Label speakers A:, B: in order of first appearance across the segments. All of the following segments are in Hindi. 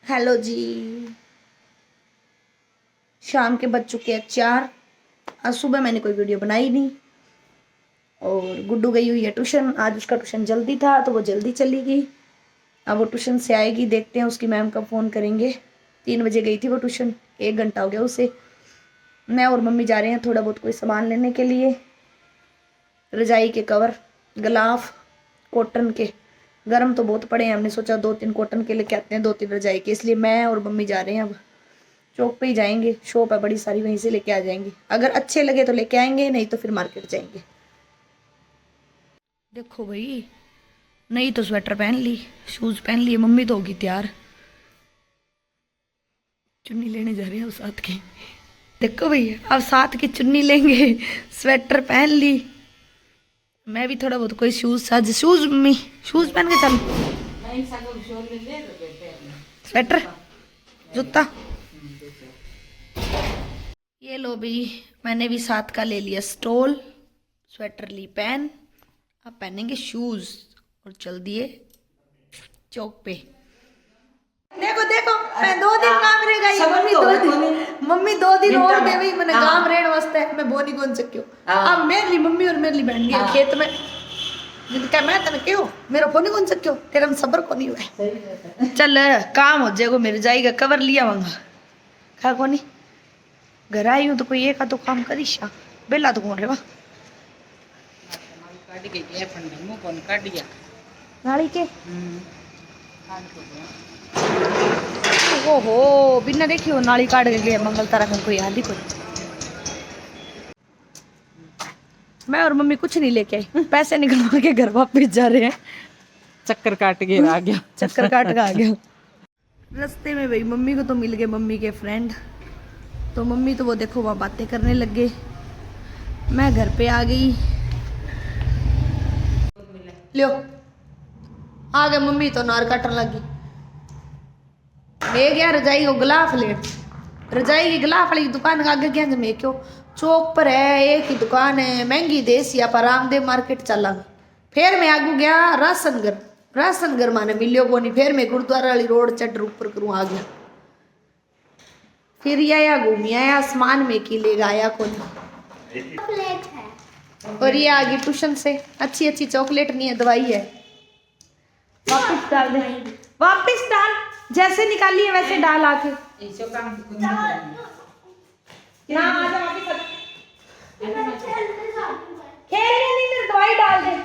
A: हेलो जी। शाम के बज चुके हैं 4। आज सुबह मैंने कोई वीडियो बनाई नहीं। और गुड्डू गई हुई है ट्यूशन। आज उसका ट्यूशन जल्दी था तो वो जल्दी चली गई। अब वो ट्यूशन से आएगी, देखते हैं उसकी मैम कब फ़ोन करेंगे। 3 बजे गई थी वो ट्यूशन, 1 घंटा हो गया उसे। मैं और मम्मी जा रहे हैं थोड़ा बहुत कोई सामान लेने के लिए। रजाई के कवर, गलाफ कॉटन के, गर्म तो बहुत पड़े हैं। हमने सोचा 2-3 कॉटन के लेके आते हैं, 2-3 रजाई के। इसलिए मैं और मम्मी जा रहे हैं। अब चौक पे ही जाएंगे, शॉप है बड़ी सारी, वहीं से लेके आ जाएंगे। अगर अच्छे लगे तो लेके आएंगे, नहीं तो फिर मार्केट जाएंगे। देखो भाई, नहीं तो स्वेटर पहन ली, शूज पहन लिए, मम्मी तो होगी तैयार। चुन्नी लेने जा रहे हैं अब साथ की। देखो भैया, अब साथ की चुन्नी लेंगे। स्वेटर पहन ली। मैं भी थोड़ा बहुत कोई शूज साज, शूज मम्मी शूज पहन के चल। स्वेटर, जूता। ये लो भी, मैंने भी साथ का ले लिया स्टॉल। स्वेटर ली पहन। अब पहनेंगे शूज और चल दिए चौक पे। देखो देखो, मैं 2 दिन काम रह गई। मम्मी 2 दिन और दे गई मैंने काम रहने वास्ते। मैं बोनी कौन सक्यो। अब मेरे लिए मम्मी और मेरे लिए बहन गई खेत में। जिनका मैं तने क्यों मेरा फोन कौन सक्यो, तेरा में सबर को नहीं हुआ। चल काम हो जाएगा मेरे, जाएगा कवर लिया वहां खा को नहीं। घर आई हूँ तो कोई एक तो काम करीश। बेला तो कौन रे वाह नाली के। ओहो, बिना देखियो नाली काट के गए मंगल तारा का कोई हाल ही कोई। मैं और मम्मी कुछ नहीं लेके आई, पैसे निकलवा के घर वापस जा रहे हैं।
B: चक्कर काट के आ गया।
A: चक्कर काट के आ गया। रास्ते में भाई मम्मी को तो मिल गए मम्मी के फ्रेंड। तो मम्मी तो वो देखो वहाँ बातें करने लग गए। मैं घर पे आ गई। लियो आ गए मम्मी तो नार काटने लगी। मैं गया रजाई को गिलाफ ले। रजाई की गिलाफ वाली दुकान का आगे गया मैं क्यों, चौक पर है एक ही दुकान है, महंगी देसी आप रामदेव मार्केट चला। फिर मैं आगू गया राशनगर। राशनगर माने मिलियो को नहीं। फिर मैं गुरुद्वारा वाली रोड चढ़ ऊपर करूँ आ गया। फिर आया घूमी आया, आसमान में की ले आया को नहीं। और ये आ गई ट्यूशन से, अच्छी अच्छी चॉकलेट नहीं है, दवाई है। वापिस डाल दे, वापिस डाल, जैसे निकाली है वैसे डाल आके। खेलने नहीं, मेरी दवाई डाल दे।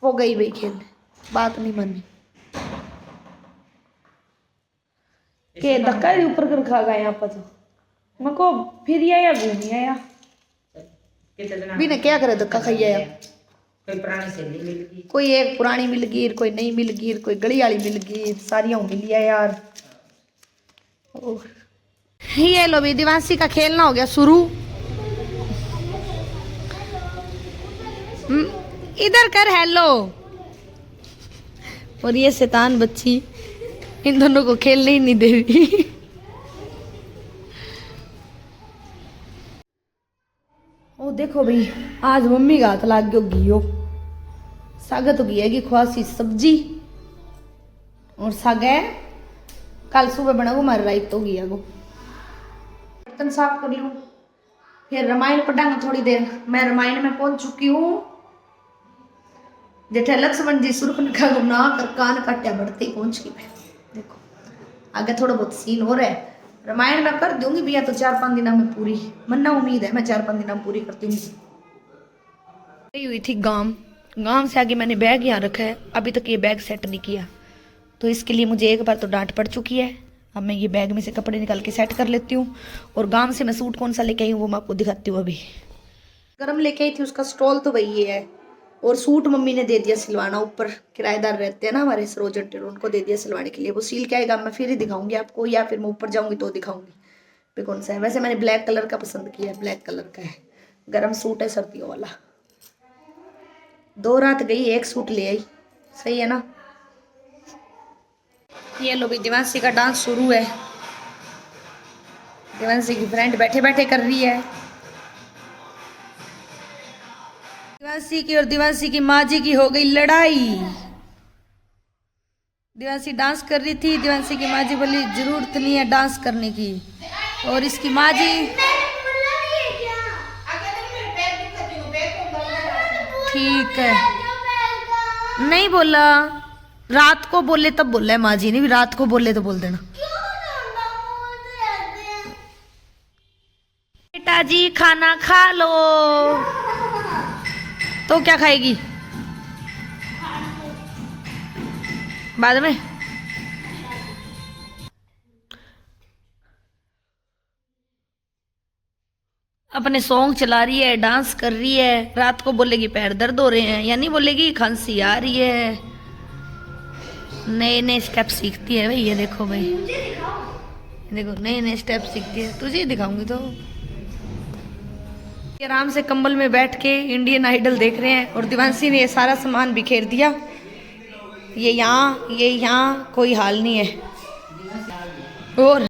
A: वो गई भाई खेलने, बात नहीं मानी के धक्का ही ऊपर कर खा गया यहाँ पर। तो मको फिर आया घूमी आया बिना क्या करे, धक्का खाई आया।
B: कोई पुरानी सहेली मिल गई,
A: कोई एक पुरानी मिल गई, कोई नहीं मिल गई, कोई गली वाली मिल गई, सारियां मिली है यार। ये लो भी, दिवांशी का खेलना हो गया शुरू। इधर कर हेलो। और ये शैतान बच्ची इन दोनों को खेलने ही नहीं दे रही। ओ देखो भाई, आज मम्मी का हाथ लाग गयो घियो। सागा तो घी की ख्वासी सब्जी और सागा है कल सुबह बना वो मार राइट तो गया गो। बर्तन साफ कर लूं, फिर रामायण पढ़ांगा थोड़ी देर। मैं रामायण में पहुंच चुकी हूँ। जेठे लक्ष्मण जी सुर्पनखा को ना कर कान काट्या बढ़ते ही पहुंच गई मैं। देखो आगे थोड़ा बहुत सीन हो रहा है। रामायण में कर दूंगी भैया तो 4-5 दिनों में पूरी, मन्ना उम्मीद है मैं 4-5 दिनों में पूरी करती हूँ। हुई थी गांव से आगे मैंने बैग यहाँ रखा है, अभी तक ये बैग सेट नहीं किया। तो इसके लिए मुझे एक बार तो डांट पड़ चुकी है। अब मैं ये बैग में से कपड़े निकाल के सेट कर लेती हूँ। और गांव से मैं सूट कौन सा लेके आई हूँ वो मैं आपको दिखाती हूँ। अभी गरम लेके आई थी, उसका स्टॉल तो वही है। और सूट मम्मी ने दे दिया सिलवाना, ऊपर किराएदार रहते हैं ना हमारे सरोज आंटी, उनको दे दिया सिलवाने के लिए। वो सील के आएगा, मैं फिर ही दिखाऊंगी आपको, या फिर मैं ऊपर जाऊंगी तो दिखाऊंगी भी कौन सा है। वैसे मैंने ब्लैक कलर का पसंद किया है, ब्लैक कलर का है, गरम सूट है सर्दियों वाला। 2 रात गई 1 सूट ले आई, सही है ना। ये लो भी, दिवांशी का डांस शुरू है। दिवांशी की फ्रेंड बैठे बैठे कर रही है। दिवांशी की और दिवांशी की माँ जी की हो गई लड़ाई। दिवांशी डांस कर रही थी। दिवांशी की माँ जी बोली जरूरत नहीं है डांस करने की, और इसकी माँ जी ठीक है नहीं बोला, रात को बोले तब बोला है माँ जी ने भी, रात को बोले तो बोल देना। बेटा जी खाना खा लो। तो क्या खाएगी बाद में? अपने सॉन्ग चला रही है, डांस कर रही है। रात को बोलेगी पैर दर्द हो रहे हैं, या नहीं बोलेगी खांसी आ रही है। नए नए स्टेप सीखती है भाई, ये देखो भाई, देखो नए नए स्टेप सीखती है। तुझे ही दिखाऊंगी तो। आराम से कंबल में बैठ के इंडियन आइडल देख रहे हैं, और दिवांशी ने ये सारा सामान बिखेर दिया। ये यहाँ कोई हाल नहीं है। और